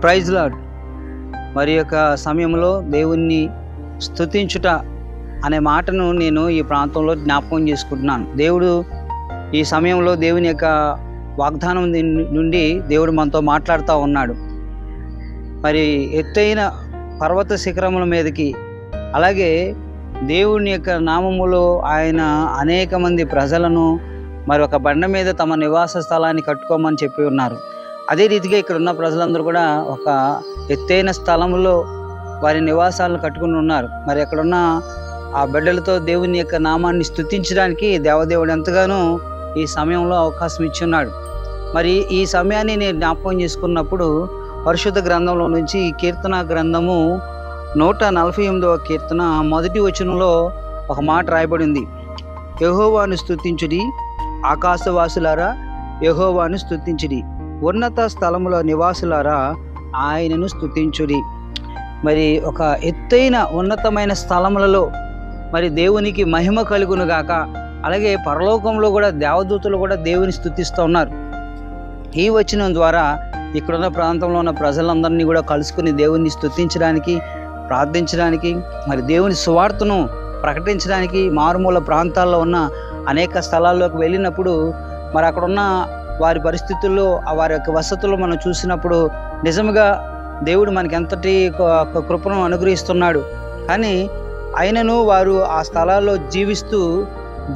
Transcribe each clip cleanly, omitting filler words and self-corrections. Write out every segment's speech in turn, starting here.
Praise lord. మరి యొక్క సమయంలో దేవుణ్ణి స్తుతించుట అనే మాటను నేను ఈ ప్రాంతంలో జ్ఞాపకం చేసుకుంటున్నాను. దేవుడు ఈ సమయంలో దేవుని యొక్క వాగ్దానం నుండి దేవుడు మనతో మాట్లాడుతూ ఉన్నాడు. మరి ఎత్తైన పర్వత శిఖరముల మీదకి, అలాగే దేవుని యొక్క నామములో ఆయన అనేక మంది ప్రజలను మరి ఒక బండ మీద తమ నివాస స్థలాన్ని కట్టుకోమని చెప్పి ఉన్నారు. అదే రీతిగా ఇక్కడ ఉన్న ప్రజలందరూ కూడా ఒక ఎత్తైన స్థలంలో వారి నివాసాలను కట్టుకుని ఉన్నారు. మరి అక్కడున్న ఆ బిడ్డలతో దేవుని యొక్క నామాన్ని స్తుతించడానికి దేవదేవుడు ఎంతగానో ఈ సమయంలో అవకాశం ఇచ్చి ఉన్నాడు. మరి ఈ సమయాన్ని నేను జ్ఞాపకం చేసుకున్నప్పుడు పరిశుద్ధ గ్రంథంలో నుంచి ఈ కీర్తన గ్రంథము 148వ కీర్తన మొదటి వచనంలో ఒక మాట రాయబడింది. యెహోవాను స్తుతించుడి, ఆకాశవాసులారా యెహోవాను స్తుతించుడి, ఉన్నత స్థలముల నివాసులారా ఆయనను స్తుతించుడి. మరి ఒక ఎత్తైన ఉన్నతమైన స్థలములలో మరి దేవునికి మహిమ కలుగును గాక. అలాగే పరలోకంలో కూడా దేవదూతలు కూడా దేవుని స్తుతిస్తూ ఉన్నారు. ఈ వచనం ద్వారా ఇక్కడున్న ప్రాంతంలో ఉన్న ప్రజలందరినీ కూడా కలుసుకుని దేవుని స్తుతించడానికి, ప్రార్థించడానికి, మరి దేవుని సువార్తను ప్రకటించడానికి మారుమూల ప్రాంతాల్లో ఉన్న అనేక స్థలాల్లోకి వెళ్ళినప్పుడు మరి అక్కడున్న వారి పరిస్థితుల్లో, వారి యొక్క వసతులు మనం చూసినప్పుడు నిజంగా దేవుడు మనకి ఎంతటి కృపను అనుగ్రహిస్తున్నాడు. కానీ అయినను వారు ఆ స్థలాల్లో జీవిస్తూ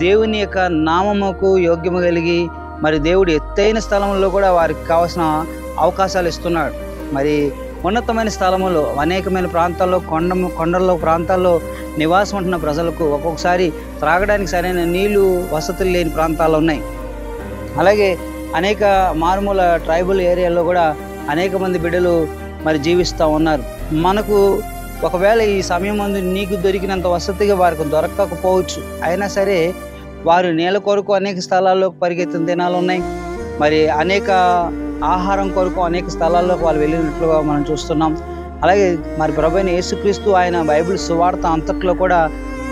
దేవుని యొక్క నామముకు యోగ్యము కలిగి మరి దేవుడు ఎత్తైన స్థలంలో కూడా వారికి కావాల్సిన అవకాశాలు ఇస్తున్నాడు. మరి ఉన్నతమైన స్థలములో అనేకమైన ప్రాంతాల్లో కొండల్లో ప్రాంతాల్లో నివాసం ఉంటున్న ప్రజలకు ఒక్కొక్కసారి త్రాగడానికి సరైన నీళ్లు వసతులు లేని ప్రాంతాలు ఉన్నాయి. అలాగే అనేక మారుమూల ట్రైబల్ ఏరియాల్లో కూడా అనేక మంది బిడ్డలు మరి జీవిస్తూ ఉన్నారు. మనకు ఒకవేళ ఈ సమయం ముందు నీకు దొరికినంత వసతిగా వారికి దొరకకపోవచ్చు. అయినా సరే వారు నీళ్ళ కొరకు అనేక స్థలాల్లోకి పరిగెత్తిన దినాలు ఉన్నాయి. మరి అనేక ఆహారం కొరకు అనేక స్థలాల్లోకి వాళ్ళు వెళ్ళినట్లుగా మనం చూస్తున్నాం. అలాగే మరి ప్రభువైన యేసుక్రీస్తు ఆయన బైబిల్ సువార్త అంతట్లో కూడా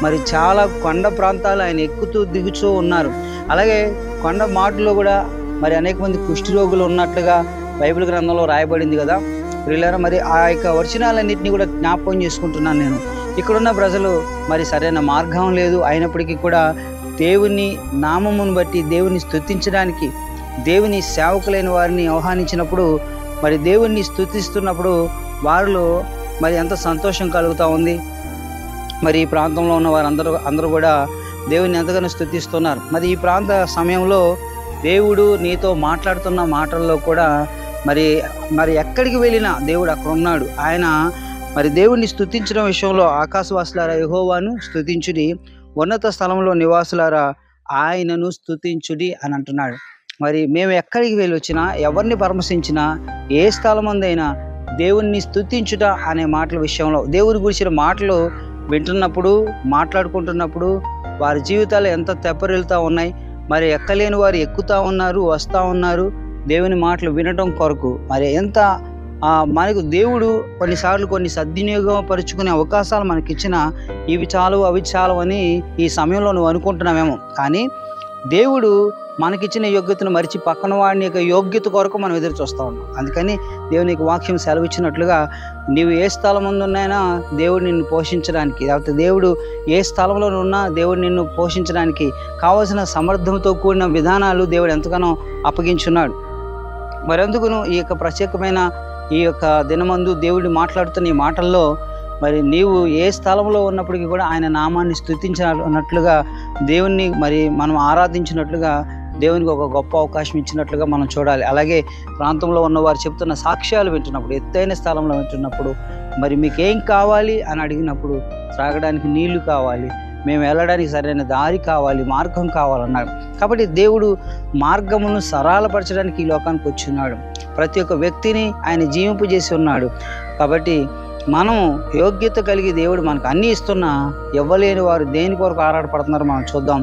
మరి చాలా కొండ ప్రాంతాలు ఆయన ఎక్కుతూ దిగుతూ ఉన్నారు. అలాగే కొండ మాటలో కూడా మరి అనేక మంది కుష్టి రోగులు ఉన్నట్లుగా బైబిల్ గ్రంథంలో రాయబడింది కదా ప్రియులారా. మరి ఆ యొక్క వచనాలన్నింటినీ కూడా జ్ఞాపకం చేసుకుంటున్నాను నేను. ఇక్కడున్న ప్రజలు మరి సరైన మార్గం లేదు, అయినప్పటికీ కూడా దేవుని నామమును బట్టి దేవుని స్తుతించడానికి దేవుని సేవకులైన వారిని ఆహ్వానించినప్పుడు మరి దేవుణ్ణి స్తుతిస్తున్నప్పుడు వారిలో మరి ఎంత సంతోషం కలుగుతూ ఉంది. మరి ఈ ప్రాంతంలో ఉన్న వారందరూ కూడా దేవుని ఎంతగానో స్తుతిస్తున్నారు. మరి ఈ ప్రాంత సమయంలో దేవుడు నీతో మాట్లాడుతున్న మాటల్లో కూడా మరి ఎక్కడికి వెళ్ళినా దేవుడు అక్కడ ఉన్నాడు. ఆయన మరి దేవుణ్ణి స్తుతించడం విషయంలో ఆకాశవాసులారా యెహోవాను స్తుతించుడి, ఉన్నత స్థలంలో నివాసులారా ఆయనను స్తుతించుడి అని అంటున్నాడు. మరి మేము ఎక్కడికి వెళ్ళి వచ్చినా, ఎవరిని పరామర్శించినా, ఏ స్థలం ఉందైనా దేవుణ్ణి స్తుతించుట అనే మాటల విషయంలో దేవుని గురించిన మాటలు వింటున్నప్పుడు, మాట్లాడుకుంటున్నప్పుడు వారి జీవితాలు ఎంత తెప్పరిల్లుతూ ఉన్నాయి. మరి ఎక్కలేని వారు ఎక్కుతూ ఉన్నారు, వస్తూ ఉన్నారు దేవుని మాటలు వినటం కొరకు. మరి ఎంత మనకు దేవుడు కొన్నిసార్లు కొన్ని సద్వినియోగపరుచుకునే అవకాశాలు మనకిచ్చిన ఇవి చాలు అవి చాలు అని ఈ సమయంలో నువ్వు అనుకుంటున్నామేమో. కానీ దేవుడు మనకిచ్చిన యోగ్యతను మరిచి పక్కన వాడిని యొక్క యోగ్యత కొరకు మనం ఎదురు చూస్తూ ఉన్నాం. అందుకని దేవుని యొక్క వాక్యం సెలవిచ్చినట్లుగా నీవు ఏ స్థలం ముందున్నైనా దేవుడు నిన్ను పోషించడానికి, లేకపోతే దేవుడు ఏ స్థలంలో ఉన్నా దేవుడు నిన్ను పోషించడానికి కావలసిన సమర్థంతో కూడిన విధానాలు దేవుడు ఎంతగానో అప్పగించున్నాడు. మరెందుకును ఈ యొక్క ప్రత్యేకమైన ఈ యొక్క దినమందు దేవుడు మాట్లాడుతున్న ఈ మాటల్లో మరి నీవు ఏ స్థలంలో ఉన్నప్పటికీ కూడా ఆయన నామాన్ని స్తుతించినట్లుగా, దేవుణ్ణి మరి మనం ఆరాధించినట్లుగా దేవునికి ఒక గొప్ప అవకాశం ఇచ్చినట్లుగా మనం చూడాలి. అలాగే ప్రాంతంలో ఉన్నవారు చెప్తున్న సాక్ష్యాలు వింటున్నప్పుడు, ఎత్తైన స్థలంలో వింటున్నప్పుడు మరి మీకేం కావాలి అని అడిగినప్పుడు త్రాగడానికి నీళ్లు కావాలి, మేము వెళ్ళడానికి సరైన దారి కావాలి, మార్గం కావాలన్నాడు. కాబట్టి దేవుడు మార్గమును సరళపరచడానికి ఈ లోకానికి వచ్చినాడు. ప్రతి ఒక్క వ్యక్తిని ఆయన జీవింపజేసి ఉన్నాడు. కాబట్టి మనం యోగ్యత కలిగి దేవుడు మనకు అన్నీ ఇస్తున్నా ఇవ్వలేని వారు దేని కొరకు ఆరాటపడుతున్నారో మనం చూద్దాం.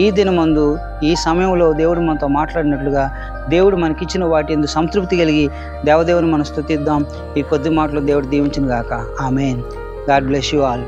ఈ దినమందు ఈ సమయంలో దేవుడు మనతో మాట్లాడినట్లుగా దేవుడు మనకిచ్చిన వాటి యందు సంతృప్తి కలిగి దేవదేవుని మనం స్తుతిద్దాం. ఈ కొద్ది మాటలు దేవుడు దీవించును గాక. ఆమేన్. God bless you all.